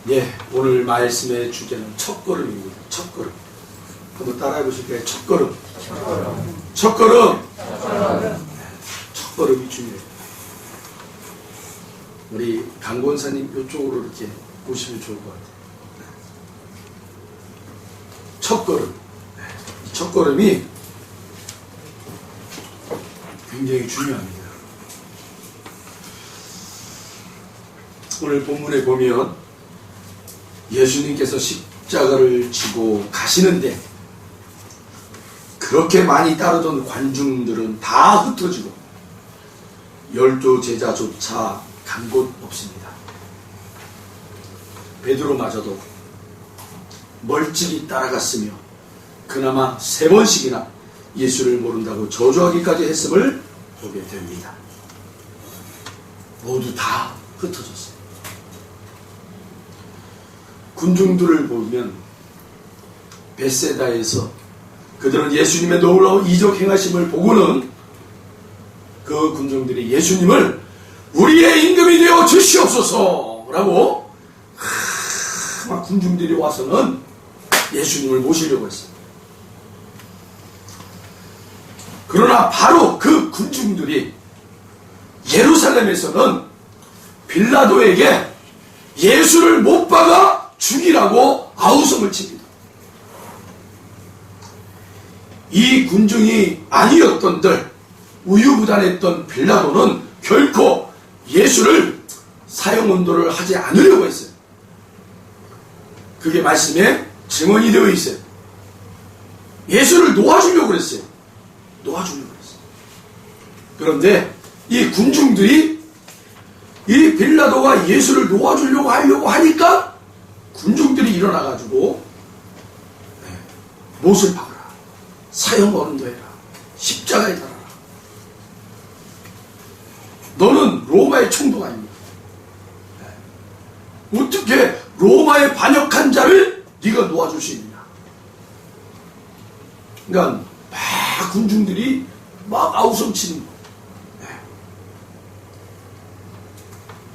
예, 오늘 말씀의 주제는 첫걸음입니다. 첫걸음. 한번 따라해 보실까요? 첫걸음. 첫걸음. 첫걸음이 중요해요. 우리 강 권사님 이쪽으로 이렇게 보시면 좋을 것 같아요. 첫걸음. 이 첫걸음이 굉장히 중요합니다. 오늘 본문에 보면 예수님께서 십자가를 지고 가시는데 그렇게 많이 따르던 관중들은 다 흩어지고 12 제자조차 간 곳 없습니다. 베드로마저도 멀찍이 따라갔으며 그나마 3번씩이나 예수를 모른다고 저주하기까지 했음을 보게 됩니다. 모두 다 흩어졌어요. 군중들을 보면 벳세다에서 그들은 예수님의 놀라운 이적 행하심을 보고는 그 군중들이 예수님을 우리의 임금이 되어 주시옵소서 라고 막 군중들이 와서는 예수님을 모시려고 했어요. 그러나 바로 그 군중들이 예루살렘에서는 빌라도에게 예수를 못 박아 죽이라고 아우성을 칩니다. 이 군중이 아니었던들 우유부단했던 빌라도는 결코 예수를 사형언도를 하지 않으려고 했어요. 그게 말씀에 증언이 되어 있어요. 예수를 놓아주려고 그랬어요. 놓아주려고 그랬어요. 그런데 이 군중들이 이 빌라도가 예수를 놓아주려고 하려고 하니까 군중들이 일어나가지고 못을 박아라. 사형언도 해라. 십자가에 달아라. 너는 로마의 총독 아닙니까? 어떻게 로마에 반역한 자를 네가 놓아줄 수 있느냐? 그러니까 막 군중들이 막 아우성치는 거예요.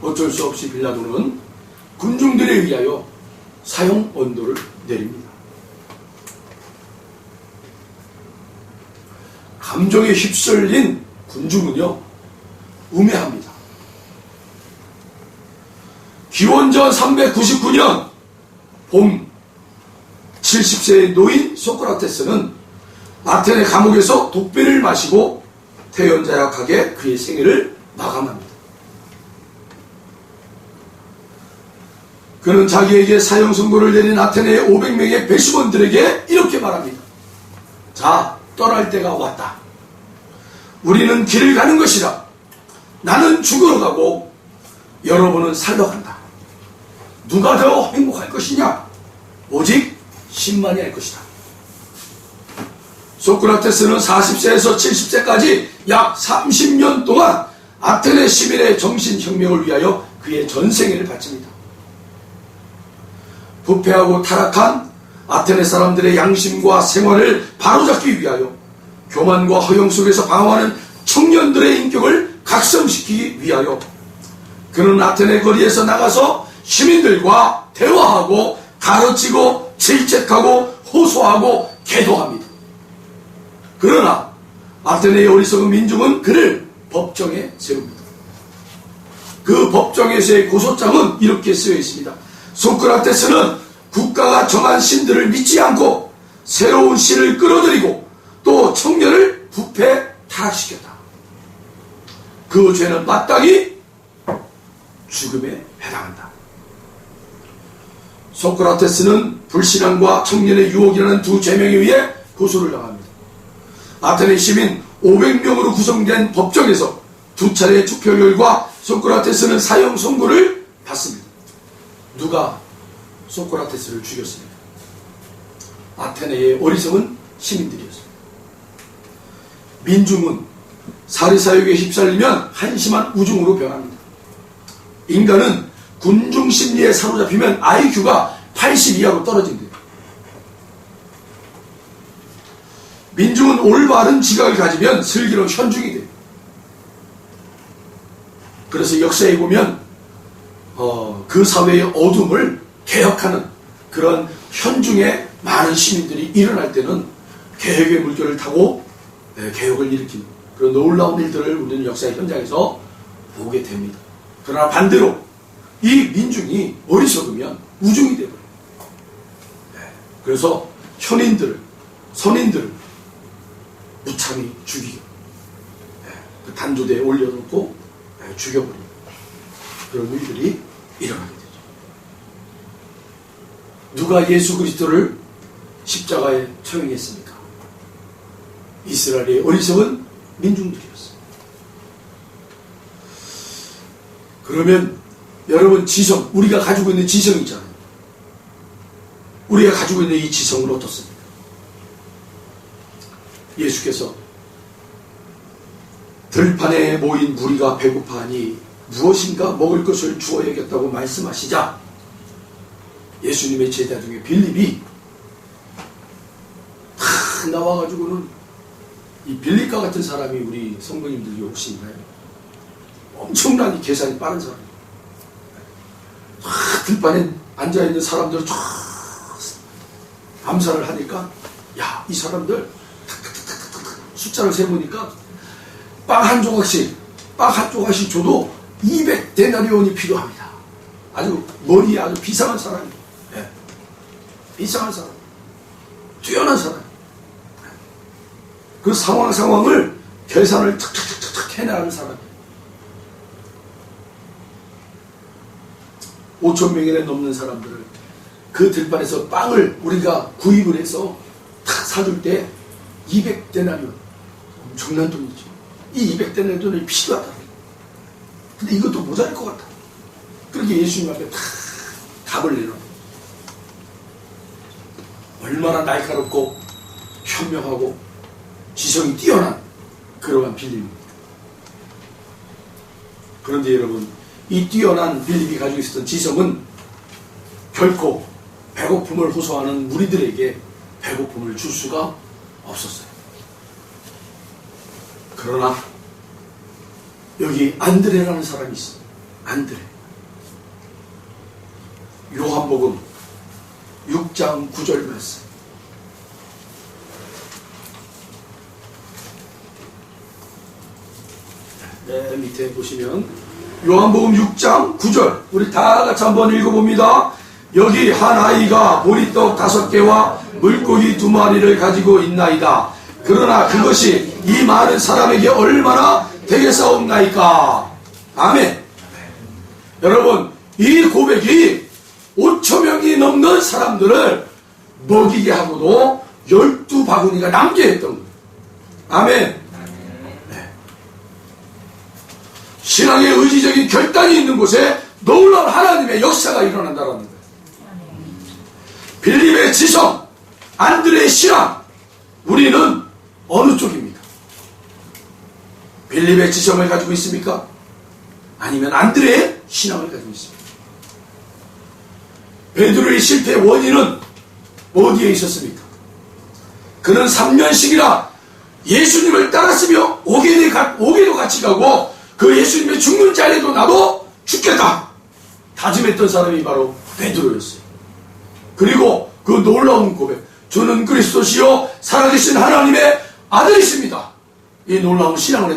어쩔 수 없이 빌라도는 군중들에 의하여 사형 언도를 내립니다. 감정에 휩쓸린 군중은요 우매합니다. 기원전 399년 봄 70세의 노인 소크라테스는 아테네 감옥에서 독배를 마시고 퇴연자약하게 그의 생애를 마감합니다. 그는 자기에게 사형 선고를 내린 아테네의 500명의 배심원들에게 이렇게 말합니다. 자, 떠날 때가 왔다. 우리는 길을 가는 것이라. 나는 죽으러 가고 여러분은 살러 간다. 누가 더 행복할 것이냐? 오직 신만이 할 것이다. 소크라테스는 40세에서 70세까지 약 30년 동안 아테네 시민의 정신혁명을 위하여 그의 전생애를 바칩니다. 부패하고 타락한 아테네 사람들의 양심과 생활을 바로잡기 위하여 교만과 허영 속에서 방황하는 청년들의 인격을 각성시키기 위하여 그는 아테네 거리에서 나가서 시민들과 대화하고 가르치고 질책하고 호소하고 계도합니다. 그러나 아테네의 어리석은 민중은 그를 법정에 세웁니다. 그 법정에서의 고소장은 이렇게 쓰여 있습니다. 소크라테스는 국가가 정한 신들을 믿지 않고 새로운 신을 끌어들이고 또 청년을 부패 타락시켰다. 그 죄는 마땅히 죽음에 해당한다. 소크라테스는 불신앙과 청년의 유혹이라는 두 죄명에 의해 고소를 당합니다. 아테네 시민 500명으로 구성된 법정에서 두 차례의 투표 결과 소크라테스는 사형 선고를 받습니다. 누가 소크라테스를 죽였습니다. 아테네의 어리석은 시민들이었습니다. 민중은 사리사욕에 휩쓸리면 한심한 우중으로 변합니다. 인간은 군중 심리에 사로잡히면 IQ가 80 이하로 떨어진대요. 민중은 올바른 지각을 가지면 슬기로운 현중이 돼요. 그래서 역사에 보면 그 사회의 어둠을 개혁하는 그런 현중의 많은 시민들이 일어날 때는 개혁의 물결을 타고 개혁을 일으키는 그런 놀라운 일들을 우리는 역사의 현장에서 보게 됩니다. 그러나 반대로 이 민중이 어리석으면 우중이 되어버려요. 그래서 현인들을, 선인들을 무참히 죽이고 그 단조대에 올려놓고 죽여버리는 그런 일들이 일어나게 되죠. 누가 예수 그리스도를 십자가에 처형했습니까? 이스라엘의 어리석은 민중들이었어요. 그러면 여러분 지성, 우리가 가지고 있는 지성이 있잖아요. 우리가 가지고 있는 이 지성은 어떻습니까? 예수께서 들판에 모인 무리가 배고파하니 무엇인가 먹을 것을 주어야겠다고 말씀하시자 예수님의 제자 중에 빌립이 다 나와가지고는 이 빌립과 같은 사람이 우리 성도님들이 혹시 있나요? 엄청난 이 계산이 빠른 사람이에요. 들판에 앉아있는 사람들을 쫙 암살을 하니까 야, 이 사람들 숫자를 세보니까 빵 한 조각씩 줘도 200데나리온이 필요합니다. 아주 머리에 아주 비상한 사람이에요. 네. 비상한 사람, 뛰어난 사람. 그 상황을 계산을 탁탁탁탁 해내는 사람이에요. 5,000명이나 넘는 사람들을 그 들판에서 빵을 우리가 구입을 해서 탁 사줄 때 200데나리온, 엄청난 돈이죠. 이 200데나리온이 필요하다. 근데 이것도 모자랄 것 같다. 그렇게 예수님 앞에 탁 답을 내놓은 얼마나 날카롭고 현명하고 지성이 뛰어난 그러한 빌립입니다. 그런데 여러분, 이 뛰어난 빌립이 가지고 있었던 지성은 결코 배고픔을 호소하는 무리들에게 배고픔을 줄 수가 없었어요. 그러나 여기 안드레라는 사람이 있어요. 안드레. 요한복음 6장 9절 말씀. 네, 밑에 보시면 요한복음 6장 9절 우리 다 같이 한번 읽어봅니다. 여기 한 아이가 보리떡 5개와 물고기 2마리를 가지고 있나이다. 그러나 그것이 이 많은 사람에게 얼마나 되겠사옵나이까. 아멘. 여러분, 이 고백이 5,000명이 넘는 사람들을 먹이게 하고도 12바구니가 남게 했던 거예요. 아멘. 신앙의 의지적인 결단이 있는 곳에 놀라운 하나님의 역사가 일어난다는 거예요. 빌립의 지성, 안드레의 신앙, 우리는 어느 쪽입니까? 빌립의 지성을 가지고 있습니까? 아니면 안드레의 신앙을 가지고 있습니까? 베드로의 실패의 원인은 어디에 있었습니까? 그는 3년씩이나 예수님을 따랐으며 옥에도 같이 가고 그 예수님의 죽는 자리에도 나도 죽겠다 다짐했던 사람이 바로 베드로였어요. 그리고 그 놀라운 고백, 저는 그리스도시요 살아계신 하나님의 아들이십니다. 이 놀라운 신앙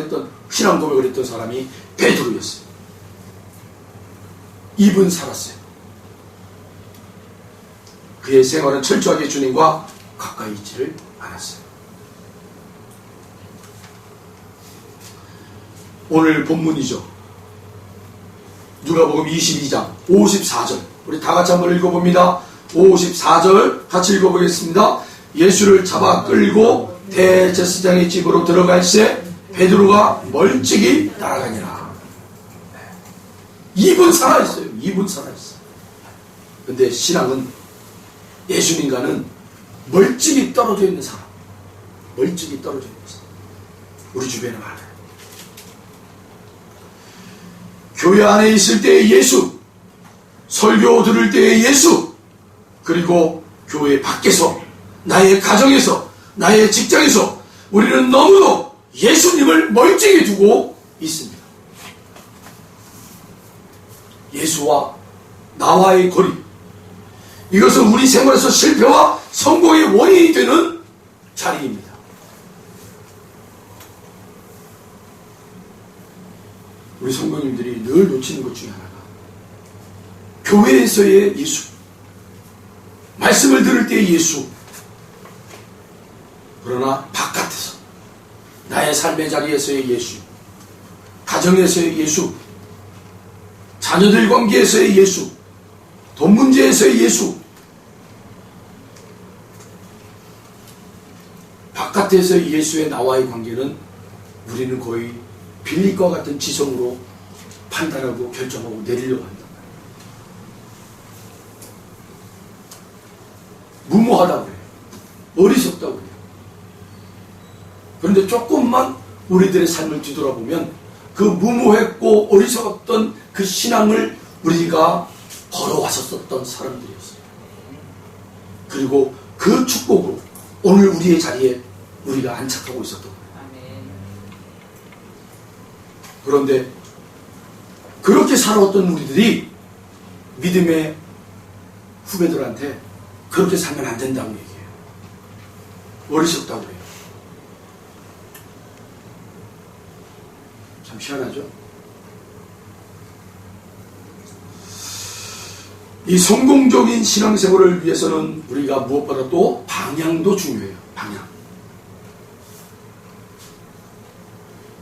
고백을 했던 사람이 베드로였어요. 입은 살았어요. 그의 생활은 철저하게 주님과 가까이 있지를 않았어요. 오늘 본문이죠. 누가복음 22장 54절 우리 다 같이 한번 읽어봅니다. 54절 같이 읽어보겠습니다. 예수를 잡아 끌고 대제사장의 집으로 들어갈새 베드로가 멀찍이 따라가니라. 입은 살아있어요. 입은 살아있어요. 근데 신앙은 예수님과는 멀찍이 떨어져 있는 사람, 멀찍이 떨어져 있는 사람 우리 주변에 많아요. 교회 안에 있을 때의 예수, 설교 들을 때의 예수, 그리고 교회 밖에서, 나의 가정에서, 나의 직장에서 우리는 너무도 예수님을 멀찍이 두고 있습니다. 예수와 나와의 거리, 이것은 우리 생활에서 실패와 성공의 원인이 되는 자리입니다. 우리 성도님들이 늘 놓치는 것 중에 하나가 교회에서의 예수, 말씀을 들을 때의 예수, 그러나 바깥에서 나의 삶의 자리에서의 예수, 가정에서의 예수, 자녀들 관계에서의 예수, 돈 문제에서의 예수, 바깥에서의 예수의 나와의 관계는 우리는 거의 빌립과 같은 지성으로 판단하고 결정하고 내리려고 한단 말이에요. 무모하다고 그래요. 어리석다고 그래요. 그런데 조금만 우리들의 삶을 뒤돌아보면 그 무모했고 어리석었던 그 신앙을 우리가 걸어왔었던 사람들이었어요. 그리고 그 축복으로 오늘 우리의 자리에 우리가 안착하고 있었던 거예요. 그런데 그렇게 살아왔던 우리들이 믿음의 후배들한테 그렇게 살면 안 된다고 얘기해요. 어리석다고 해요. 참 희한하죠? 이 성공적인 신앙생활을 위해서는 우리가 무엇보다 또 방향도 중요해요. 방향.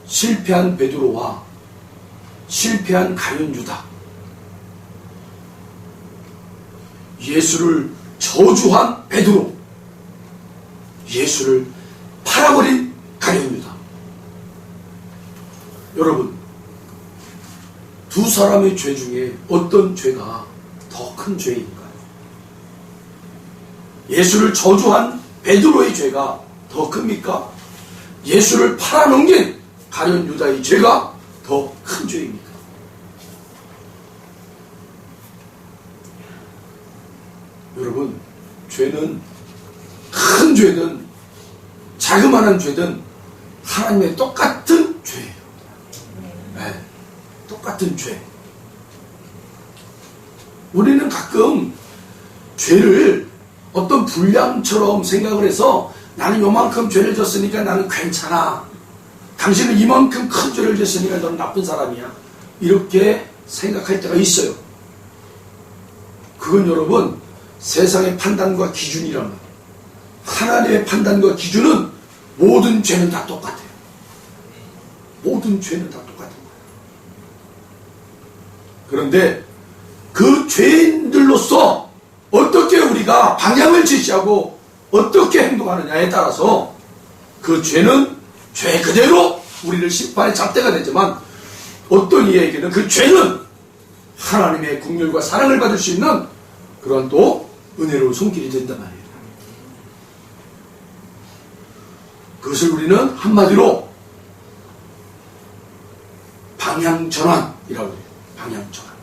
실패한 베드로와 실패한 가룟 유다, 예수를 저주한 베드로, 예수를 팔아버린 가룟 유다. 여러분, 두 사람의 죄 중에 어떤 죄가 더 큰 죄인가요? 예수를 저주한 베드로의 죄가 더 큽니까? 예수를 팔아넘긴 가룟 유다의 죄가 더 큰 죄입니까? 여러분, 죄는 큰 죄든 자그마한 죄든 하나님의 똑같은 죄예요. 네, 똑같은 죄. 우리는 가끔 죄를 어떤 분량처럼 생각을 해서 나는 요만큼 죄를 졌으니까 나는 괜찮아. 당신은 이만큼 큰 죄를 졌으니까 너는 나쁜 사람이야. 이렇게 생각할 때가 있어요. 그건 여러분, 세상의 판단과 기준이라면 하나님의 판단과 기준은 모든 죄는 다 똑같아요. 모든 죄는 다 똑같은 거예요. 그런데 그 죄인들로서 어떻게 우리가 방향을 지시하고 어떻게 행동하느냐에 따라서 그 죄는 죄 그대로 우리를 심판의 잣대가 되지만 어떤 이에게는 그 죄는 하나님의 긍휼과 사랑을 받을 수 있는 그런 또 은혜로운 손길이 된단 말이에요. 그것을 우리는 한마디로 방향전환이라고 해요. 방향전환.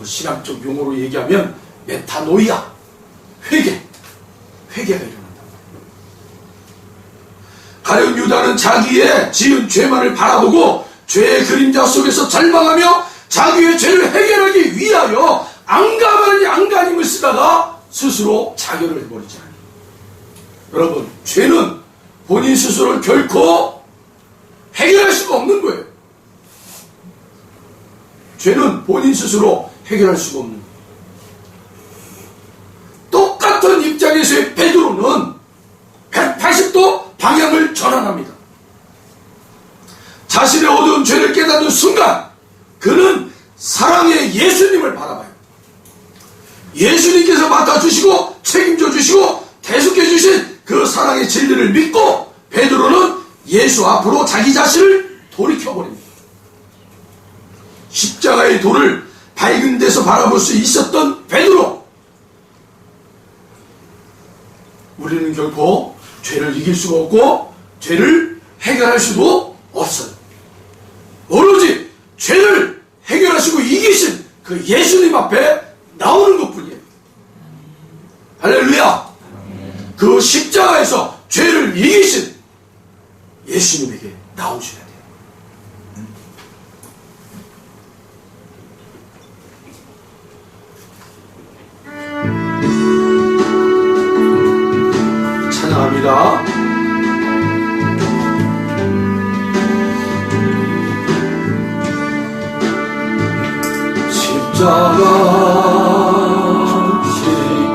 신학적 용어로 얘기하면 메타노이아, 회개가 일어난다. 가룟 유다는 자기의 지은 죄만을 바라보고 죄의 그림자 속에서 절망하며 자기의 죄를 해결하기 위하여 안간힘을 쓰다가 스스로 자결을 해버리지 않아요. 여러분, 죄는 본인 스스로를 결코 해결할 수가 없는 거예요. 죄는 본인 스스로 해결할 수가 없는 거예요. 똑같은 입장에서의 베드로는 180도 방향을 전환합니다. 자신의 어두운 죄를 깨닫는 순간 그는 사랑의 예수님을 바라봐요. 예수님께서 맡아주시고 책임져 주시고 대속해 주신 그 사랑의 진리를 믿고 베드로는 예수 앞으로 자기 자신을 돌이켜버립니다. 십자가의 돌을 밝은 데서 바라볼 수 있었던 베드로, 우리는 결코 죄를 이길 수가 없고 죄를 해결할 수도 없어요. 오로지 죄를 해결하시고 이기신 그 예수님 앞에 나오는 것뿐이에요. 할렐루야. 그 십자가에서 죄를 이기신 예수님에게 나오셔야 돼요.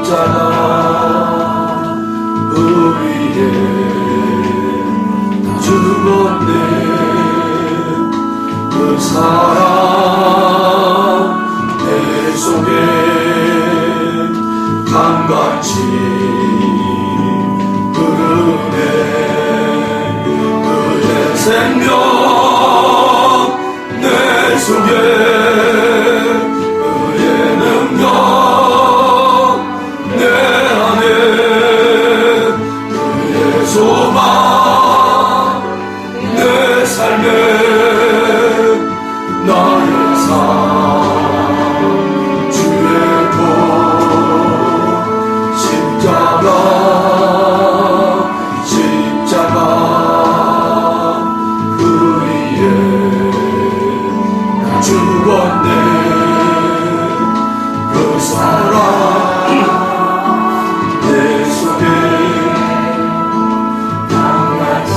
십자가 우리의 다 죽었네. 그 사랑 내 속에 강같이 흐르네. 그의 생명 내 속에 그의 능력 내 안에 그의 소망 내 삶에 나의 삶 주의 복 십자가 그 위에 나 죽었네. 그 사랑 내 속에 강같이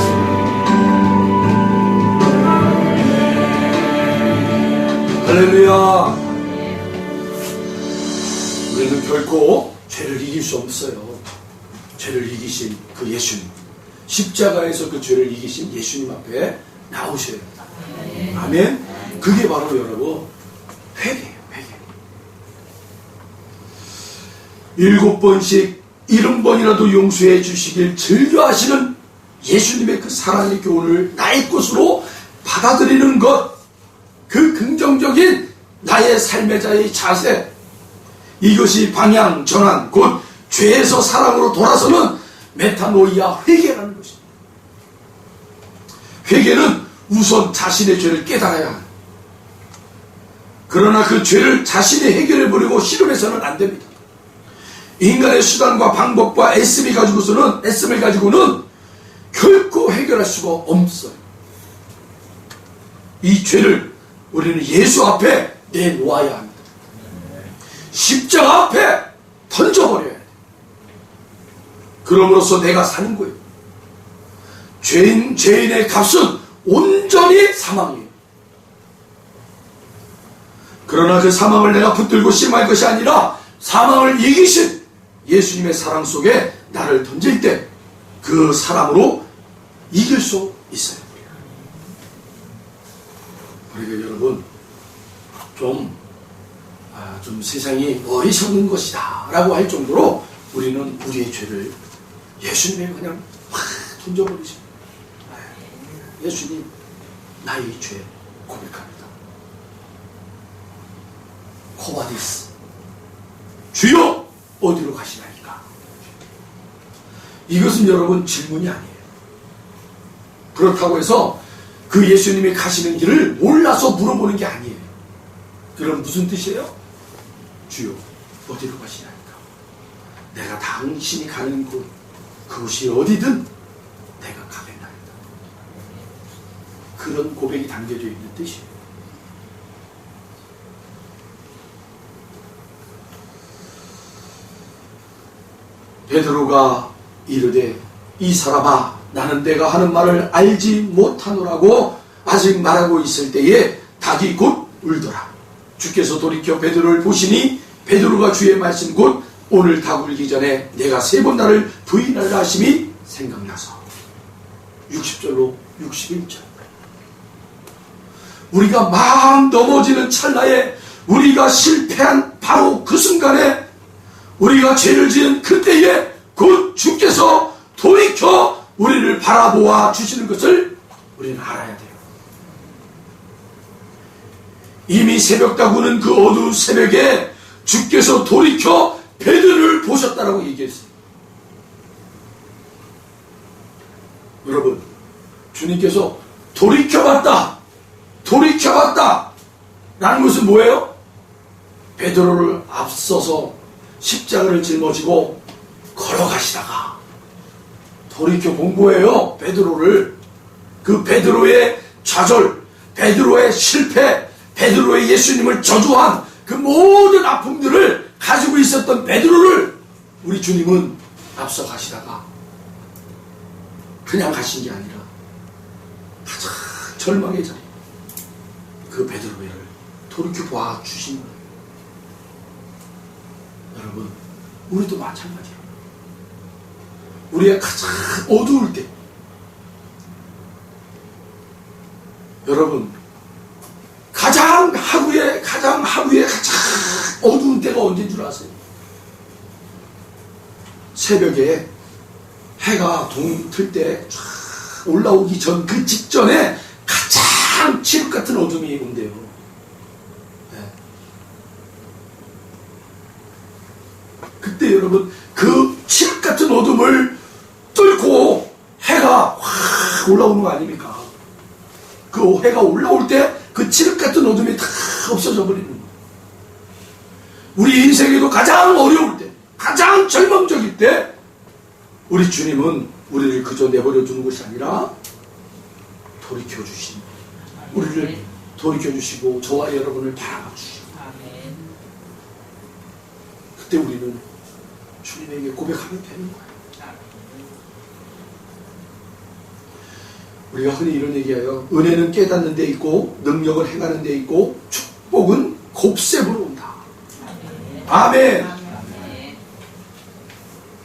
할렐루야. 우리는 결코 죄를 이길 수 없어요. 죄를 이기신 그 예수님, 십자가에서 그 죄를 이기신 예수님 앞에 나오셔야 합니다. 아멘. 그게 바로 여러분 회개예요. 회개. 7번씩 70번이라도 용서해 주시길 즐겨하시는 예수님의 그 사랑의 교훈을 나의 것으로 받아들이는 것, 그 긍정적인 나의 삶의 자의 자세, 이것이 방향 전환, 곧 죄에서 사랑으로 돌아서는 메타노이아 회개라는 것입니다. 회개는 우선 자신의 죄를 깨달아야 합니다. 그러나 그 죄를 자신의 해결해 버리고 실험해서는 안 됩니다. 인간의 수단과 방법과 애씀을 가지고는 결코 해결할 수가 없어요. 이 죄를 우리는 예수 앞에 내놓아야 합니다. 십자가 앞에 던져버려야 돼요. 그럼으로써 내가 사는 거예요. 죄인의 값은 온전히 사망이에요. 그러나 그 사망을 내가 붙들고 심할 것이 아니라 사망을 이기신 예수님의 사랑 속에 나를 던질 때 그 사랑으로 이길 수 있어요. 그러니까 여러분 좀 세상이 어리석은 것이다 라고 할 정도로 우리는 우리의 죄를 예수님에 그냥 확 던져버리십니다. 예수님, 나의 죄 고백합니다. 코바디스, 주여 어디로 가시나이까? 이것은 여러분 질문이 아니에요. 그렇다고 해서 그 예수님이 가시는 길을 몰라서 물어보는 게 아니에요. 그럼 무슨 뜻이에요? 주여 어디로 가시나이까? 내가 당신이 가는 곳, 그곳이 어디든 내가 가겠나이다. 그런 고백이 담겨져 있는 뜻이에요. 베드로가 이르되 이 사람아 나는 내가 하는 말을 알지 못하노라고 아직 말하고 있을 때에 닭이 곧 울더라. 주께서 돌이켜 베드로를 보시니 베드로가 주의 말씀 곧 오늘 닭 울기 전에 내가 3번 나를 부인하려 하심이 생각나서 60절로 61절. 우리가 막 넘어지는 찰나에, 우리가 실패한 바로 그 순간에, 우리가 죄를 지은 그때에 곧 주께서 돌이켜 우리를 바라보아 주시는 것을 우리는 알아야 돼요. 이미 새벽다고 우는 그 어두운 새벽에 주께서 돌이켜 베드로를 보셨다라고 얘기했어요. 여러분, 주님께서 돌이켜봤다 라는 것은 뭐예요? 베드로를 앞서서 십자가를 짊어지고 걸어가시다가 돌이켜 본 거예요. 베드로를. 그 베드로의 좌절, 베드로의 실패, 베드로의 예수님을 저주한 그 모든 아픔들을 가지고 있었던 베드로를 우리 주님은 앞서 가시다가 그냥 가신 게 아니라 가장 절망의 자리, 그 베드로를 돌이켜 봐 주신 거예요. 여러분, 우리도 마찬가지예요. 우리가 가장 어두울 때, 여러분, 가장 하루에 가장 어두운 때가 언제인 줄 아세요? 새벽에 해가 동틀 때 올라오기 전 그 직전에 가장 칠흑 같은 어둠이 온대요. 네. 그때 여러분, 그 칠흑 같은 어둠을 뚫고 해가 확 올라오는 거 아닙니까? 그 해가 올라올 때 그 칠흑 같은 어둠이 다 없어져 버리는 거예요. 우리 인생에도 가장 어려울 때, 가장 절망적일 때, 우리 주님은 우리를 그저 내버려 두는 것이 아니라 돌이켜 주신, 우리를 돌이켜 주시고 저와 여러분을 바라봐 주시고, 그때 우리는 주님에게 고백하면 되는 거예요. 우리가 흔히 이런 얘기해요. 은혜는 깨닫는 데 있고 능력을 행하는 데 있고 축복은 곱셈으로 온다. 아멘.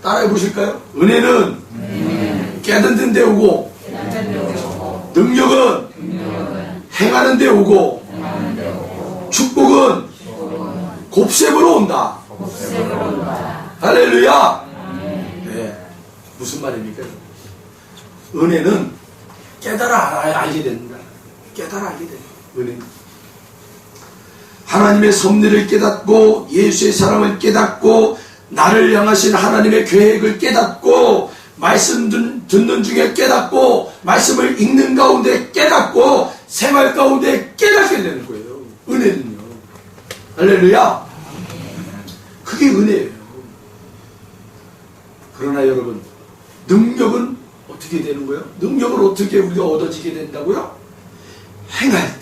따라해 보실까요? 은혜는 깨닫는 데 오고 능력은 행하는 데 오고 축복은 곱셈으로 온다. 할렐루야. 네. 무슨 말입니까? 은혜는 깨달아 알게 된다. 깨달아 알게 된다. 은혜. 하나님의 섭리를 깨닫고 예수의 사랑을 깨닫고 나를 향하신 하나님의 계획을 깨닫고 말씀 듣는 중에 깨닫고 말씀을 읽는 가운데 깨닫고 생활 가운데 깨닫게 되는 거예요. 은혜는요. 할렐루야. 그게 은혜예요. 그러나 여러분, 능력은 어떻게 되는 거예요? 능력을 어떻게 우리가 얻어지게 된다고요? 행할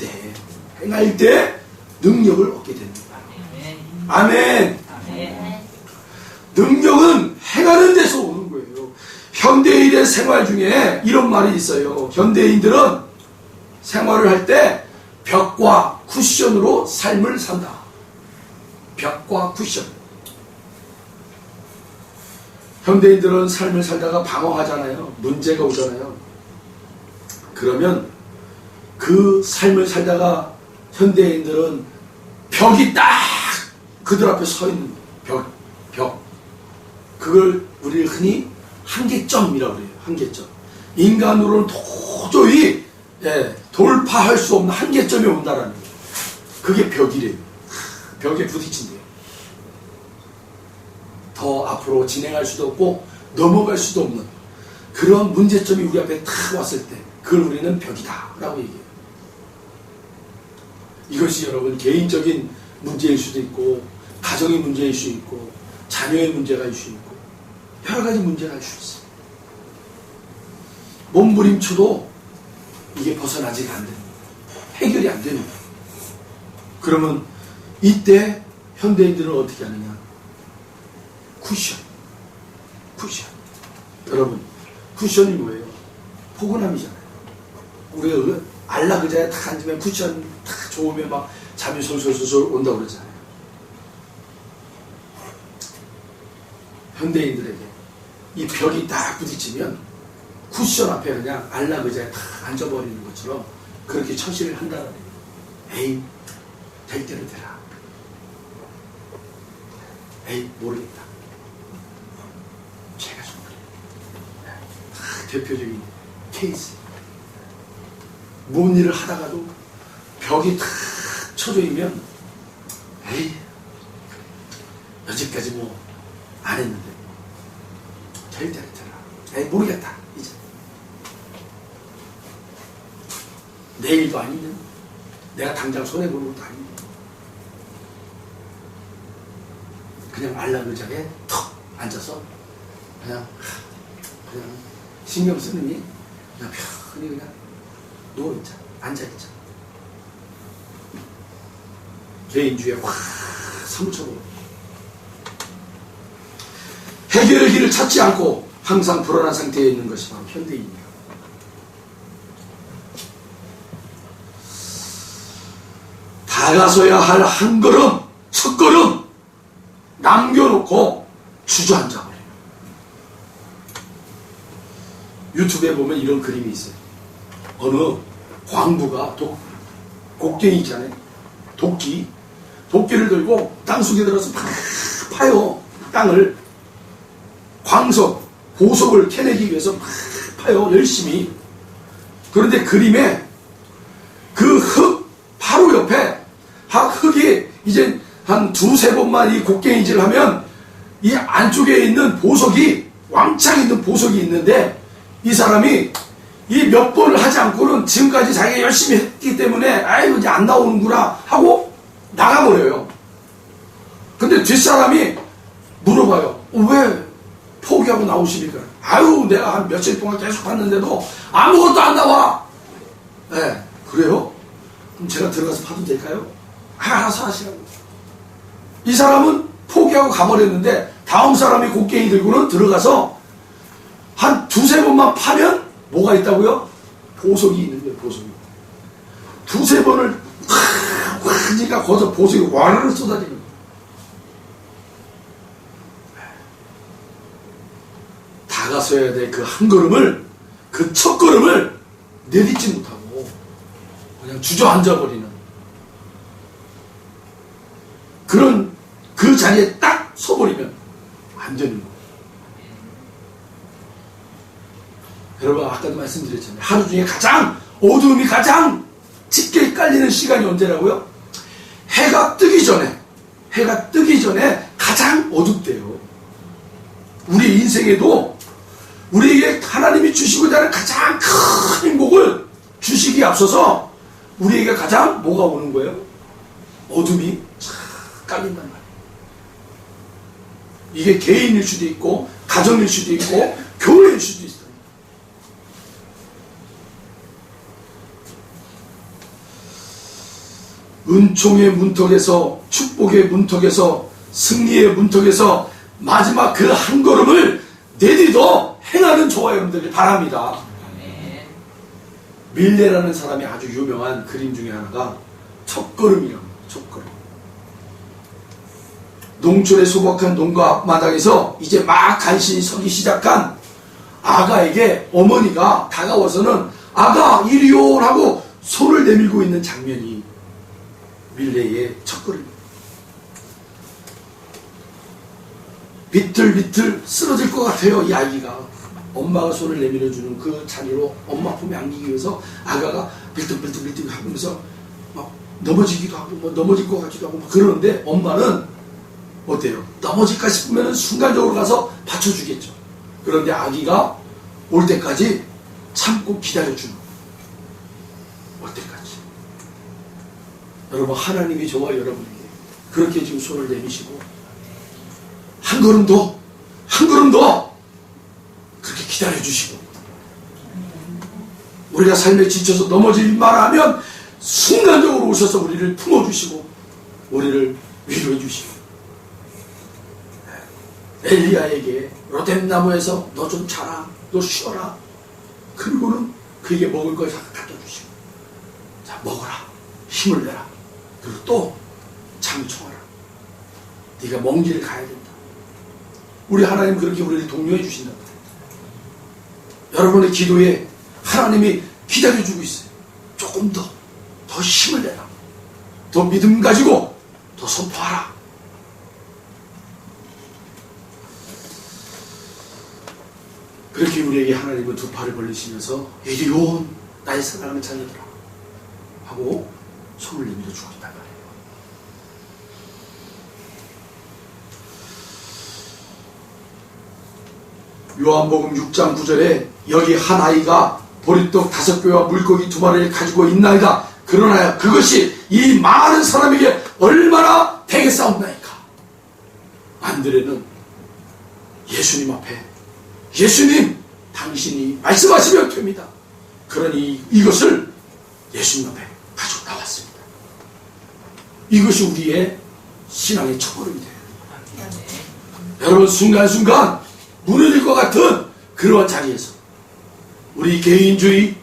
때 능력을 얻게 됩니다. 아멘. 능력은 행하는 데서 오는 거예요. 현대인의 생활 중에 이런 말이 있어요. 현대인들은 생활을 할 때 벽과 쿠션으로 삶을 산다. 벽과 쿠션. 현대인들은 삶을 살다가 방황하잖아요. 문제가 오잖아요. 그러면 그 삶을 살다가 현대인들은 벽이 딱 그들 앞에 서 있는 거예요. 벽. 그걸 우리 흔히 한계점이라고 그래요. 한계점. 인간으로는 도저히 돌파할 수 없는 한계점이 온다라는 거예요. 그게 벽이래요. 벽에 부딪힌대요. 더 앞으로 진행할 수도 없고 넘어갈 수도 없는 그런 문제점이 우리 앞에 탁 왔을 때 그걸 우리는 벽이다 라고 얘기해요. 이것이 여러분 개인적인 문제일 수도 있고 가정의 문제일 수 있고 자녀의 문제가 일 수 있고 여러 가지 문제가 일 수 있어요. 몸부림쳐도 이게 벗어나지가 안 됩니다. 해결이 안 됩니다. 그러면 이때 현대인들은 어떻게 하느냐? 쿠션. 여러분, 쿠션이 뭐예요? 포근함이잖아요. 우리가 안락 의자에 탁 앉으면 쿠션 탁 좋으면 막 잠이 솔솔솔 온다고 그러잖아요. 현대인들에게 이 벽이 딱 부딪히면 쿠션 앞에 그냥 안락 의자에 탁 앉아버리는 것처럼 그렇게 처신을 한다는 거예요. 에이, 될 대로 되라. 에이, 모르겠다. 제가 좀 그래요. 대표적인 케이스. 뭔 일을 하다가도 벽이 탁 쳐져 있면 에이, 여지까지 뭐 안 했는데 될 대로 되라. 에이, 모르겠다. 이제 내일도 아니면 내가 당장 손해보는 것도 아니고 그냥 안락 의자에 턱 앉아서 그냥 신경 쓰느니 그냥 편히 그냥 누워있자. 앉아있자. 개인주의에 확 사무쳐버려. 해결의 길을 찾지 않고 항상 불안한 상태에 있는 것이 바로 현대인이에요. 다가서야 할 한 걸음, 첫 걸음 남겨놓고 주저앉아 버려요. 유튜브에 보면 이런 그림이 있어요. 어느 광부가 곡괭이 있잖아요. 도끼를 들고 땅속에 들어서 막 파요. 땅을 광석, 보석을 캐내기 위해서 막 파요. 열심히. 그런데 그림에 그 흙 바로 옆에 흙이 이제 한 두세 번만 이 곡괭이질을 하면 이 안쪽에 있는 보석이 왕창 있는 보석이 있는데 이 사람이 이 몇 번을 하지 않고는 지금까지 자기가 열심히 했기 때문에 아이고 이제 안 나오는구나 하고 나가버려요. 근데 뒷사람이 물어봐요. 왜 포기하고 나오십니까? 아유 내가 한 며칠 동안 계속 봤는데도 아무것도 안 나와. 네, 그래요? 그럼 제가 들어가서 파도 될까요? 알아서 하시라고. 이 사람은 포기하고 가버렸는데 다음 사람이 곡괭이 들고는 들어가서 한 두세 번만 파면 뭐가 있다고요? 보석이 있는 거예요. 보석이. 두세 번을 하니까 거기서 보석이 와르르 쏟아지는 거예요. 다가서야 될 그 한 걸음을, 그 첫 걸음을 내딛지 못하고 그냥 주저앉아 버리는 그런 그 자리에 딱 서버리면 안 되는 거예요. 여러분 아까도 말씀드렸잖아요. 하루 중에 가장 어두움이 가장 짙게 깔리는 시간이 언제라고요? 해가 뜨기 전에 가장 어둡대요. 우리 인생에도 우리에게 하나님이 주시고자 하는 가장 큰 행복을 주시기에 앞서서 우리에게 가장 뭐가 오는 거예요? 어둠이 깔린단 말이에요. 이게 개인일 수도 있고 가정일 수도 있고 교회일 수도 있어요. 은총의 문턱에서, 축복의 문턱에서, 승리의 문턱에서 마지막 그 한 걸음을 내디뎌 행하는 저와 여러분들이 바랍니다. 밀레라는 사람이 아주 유명한 그림 중에 하나가 첫걸음이라고 합니다. 첫걸음. 농촌의 소박한 농가 앞마당에서 이제 막 간신히 서기 시작한 아가에게 어머니가 다가와서는 아가 이리온 하고 손을 내밀고 있는 장면이 밀레의 첫걸음입니다. 비틀비틀 쓰러질 것 같아요. 이 아기가 엄마가 손을 내밀어주는 그 자리로 엄마 품에 안기기 위해서 아가가 빌등빌등 하면서 막 넘어지기도 하고 뭐 넘어질 것 같기도 하고 막 그러는데 엄마는 어때요? 넘어질까 싶으면 순간적으로 가서 받쳐주겠죠. 그런데 아기가 올 때까지 참고 기다려주는 거예요. 올 때까지. 여러분 하나님이 저와 여러분에게 그렇게 지금 손을 내미시고 한 걸음 더 그렇게 기다려주시고 우리가 삶에 지쳐서 넘어질만 하면 순간적으로 오셔서 우리를 품어주시고 우리를 위로해 주시고 엘리야에게 로뎀나무에서 너 좀 자라, 너 쉬어라. 그리고는 그에게 먹을 걸 갖다 주시고 자 먹어라, 힘을 내라. 그리고 또 장청하라. 네가 먼 길을 가야 된다. 우리 하나님 그렇게 우리를 독려해 주신다. 여러분의 기도에 하나님이 기다려주고 있어요. 조금 더 힘을 내라. 더 믿음 가지고 더 선포하라. 그렇게 우리에게 하나님은 두 팔을 벌리시면서 이리 온 나의 사랑하는 자녀들아 하고 손을 내밀어 주고 있단 말이에요. 요한복음 6장 9절에 여기 한 아이가 보리떡 5개와 물고기 2마리를 가지고 있나이다. 그러나 그것이 이 많은 사람에게 얼마나 되겠사옵나이까. 안드레는 예수님 앞에 예수님 당신이 말씀하시면 됩니다. 그러니 이것을 예수님 앞에 가지고 나왔습니다. 이것이 우리의 신앙의 첫걸음이 돼요. 여러분 순간순간 무너질 것 같은 그러한 자리에서 우리 개인주의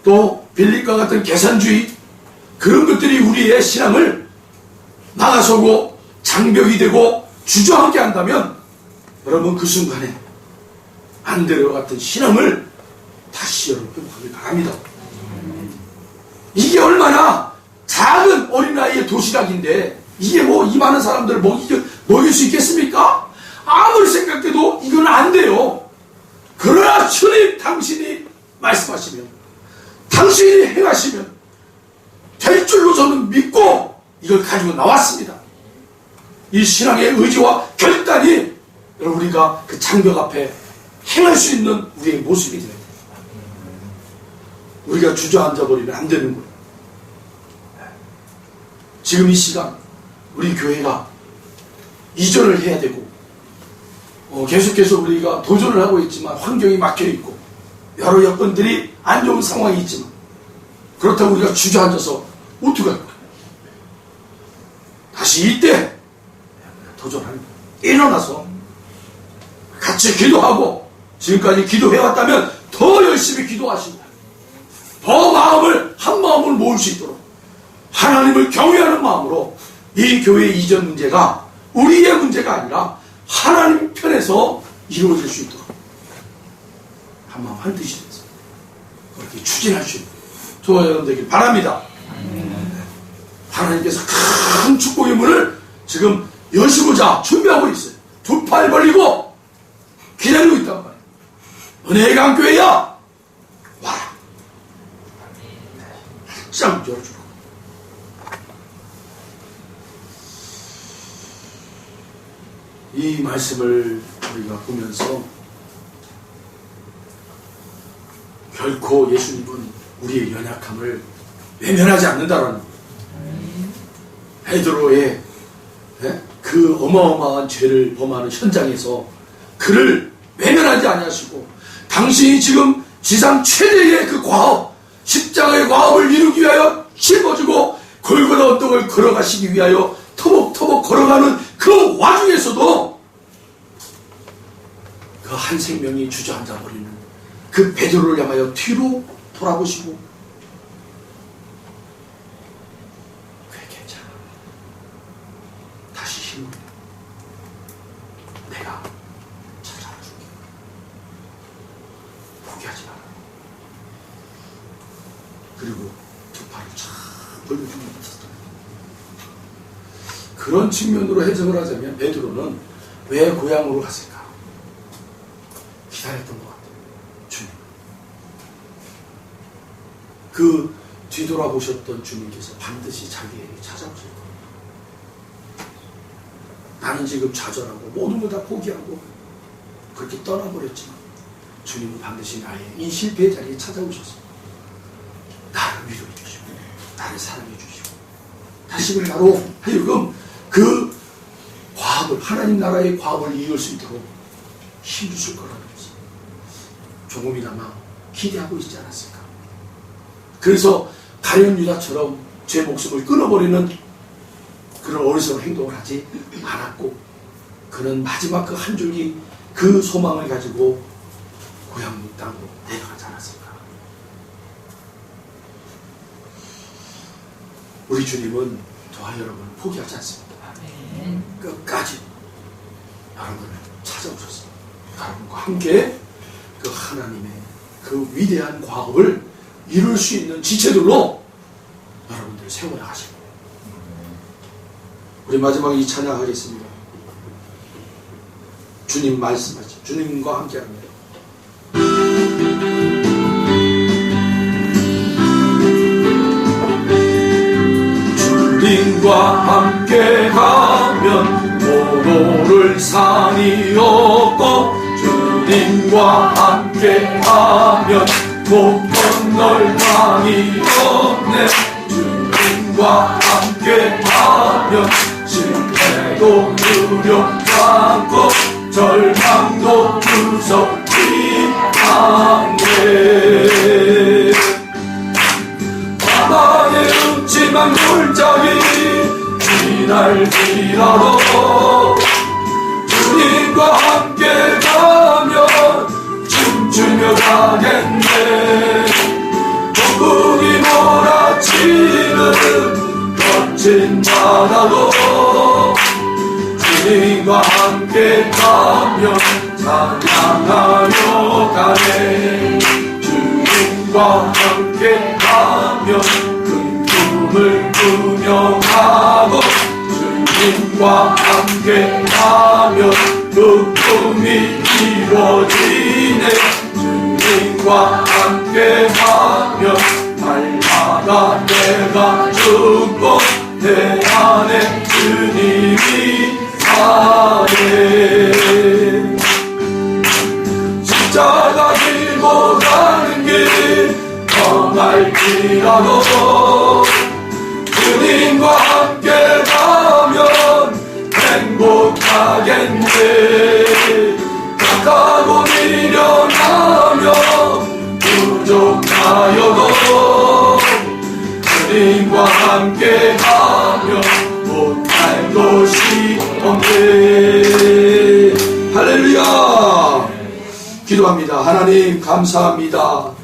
또 빌립과 같은 계산주의 그런 것들이 우리의 신앙을 막아서고 장벽이 되고 주저앉게 한다면 여러분 그 순간에 안드레와 같은 신앙을 다시 여러분 회복하길 바랍니다. 이게 얼마나 작은 어린아이의 도시락인데 이게 뭐 이 많은 사람들을 먹일 수 있겠습니까? 아무리 생각해도 이건 안 돼요. 그러나 주님 당신이 말씀하시면, 당신이 행하시면 될 줄로 저는 믿고 이걸 가지고 나왔습니다. 이 신앙의 의지와 결단이 우리가 그 장벽 앞에 행할 수 있는 우리의 모습이 되어야 돼요. 우리가 주저앉아버리면 안 되는 거예요. 지금 이 시간 우리 교회가 이전을 해야 되고 계속해서 우리가 도전을 하고 있지만 환경이 막혀있고 여러 여건들이 안 좋은 상황이 있지만 그렇다고 우리가 주저앉아서 어떻게 할 거예요? 다시 이때 도전하는 거예요. 일어나서 같이 기도하고 지금까지 기도해왔다면 더 열심히 기도하십니다. 더 한 마음을 모을 수 있도록 하나님을 경외하는 마음으로 이 교회 이전 문제가 우리의 문제가 아니라 하나님 편에서 이루어질 수 있도록 한 마음 한 뜻이 돼서 그렇게 추진할 수 있는 저와 여러분 되길 바랍니다. 하나님께서 큰 축복의 문을 지금 여시고자 준비하고 있어요. 두 팔 벌리고 기다리고 있단 말이에요. 은혜의 강교회야 와라. 짱 열어주고 이 말씀을 우리가 보면서 결코 예수님은 우리의 연약함을 외면하지 않는다라는 거예요. 베드로의 그 어마어마한 죄를 범하는 현장에서 그를 외면하지 아니하시고 당신이 지금 지상 최대의 그 과업, 십자가의 과업을 이루기 위하여 짊어지고 골고다 언덕을 걸어가시기 위하여 터벅터벅 걸어가는 그 와중에서도 그 한 생명이 주저앉아버리는 그 베드로를 향하여 뒤로 돌아보시고 그래 괜찮아. 다시 힘을 내가 찾아줄게. 포기하지 마라. 그리고 두 팔을 쫙 벌려주고 있었다. 그런 측면으로 해석을 하자면 베드로는 왜 고향으로 갔을까? 기다렸던 것 같아요. 주님. 그 뒤돌아보셨던 주님께서 반드시 자기에게 찾아오실 거예요. 나는 지금 좌절하고 모든 걸 다 포기하고 그렇게 떠나버렸지만 주님은 반드시 나의 이 실패의 자리에 찾아오셔서 나를 위로해 주시고 나를 사랑해 주시고 다시금 나로 하여금 그 과업을 하나님 나라의 과업을 이룰 수 있도록 힘주실 거라는 것을 조금이나마 기대하고 있지 않았을까. 그래서 가룟 유다처럼 제 목숨을 끊어버리는 그런 어리석은 행동을 하지 않았고 그는 마지막 그 한 줄기 그 소망을 가지고 고향 땅으로 내려가지 않았을까. 우리 주님은 저와 여러분을 포기하지 않습니다. 끝까지 여러분을 찾아오셨습니다. 여러분과 함께 그 하나님의 그 위대한 과업을 이룰 수 있는 지체들로 여러분들 세워나가실 거예요. 우리 마지막에 이 찬양하겠습니다. 주님 말씀하죠. 주님과 함께 합니다. 주님과 함께 가면 포로를 산이 없고 주님과 함께 하면 못 건널 강이 없네. 주님과 함께 하면 실패도 두렵지 않고 절망도 무섭지 않네. 바다의 음침한 물자리 지날지라도 주님과 함께 가면 춤추며 가겠네. 폭풍이 몰아치는 거친 바다도 주님 주님과 함께 가면 찬양하며 가네. 주님과 함께 가면 큰 꿈을 꾸며 가고 주님과 함께 가면 그 꿈이 이루어지네. 주님과 함께 가면 날마다 내가 죽고 내 안에 주님이 사네. 십자가 들고 가는 길 험할지라도 주님과 함께 가면 행복하겠네. 약하고 미련하며 부족하여도 주님과 함께 가면 못할 것이 없네. 할렐루야. 기도합니다. 하나님 감사합니다.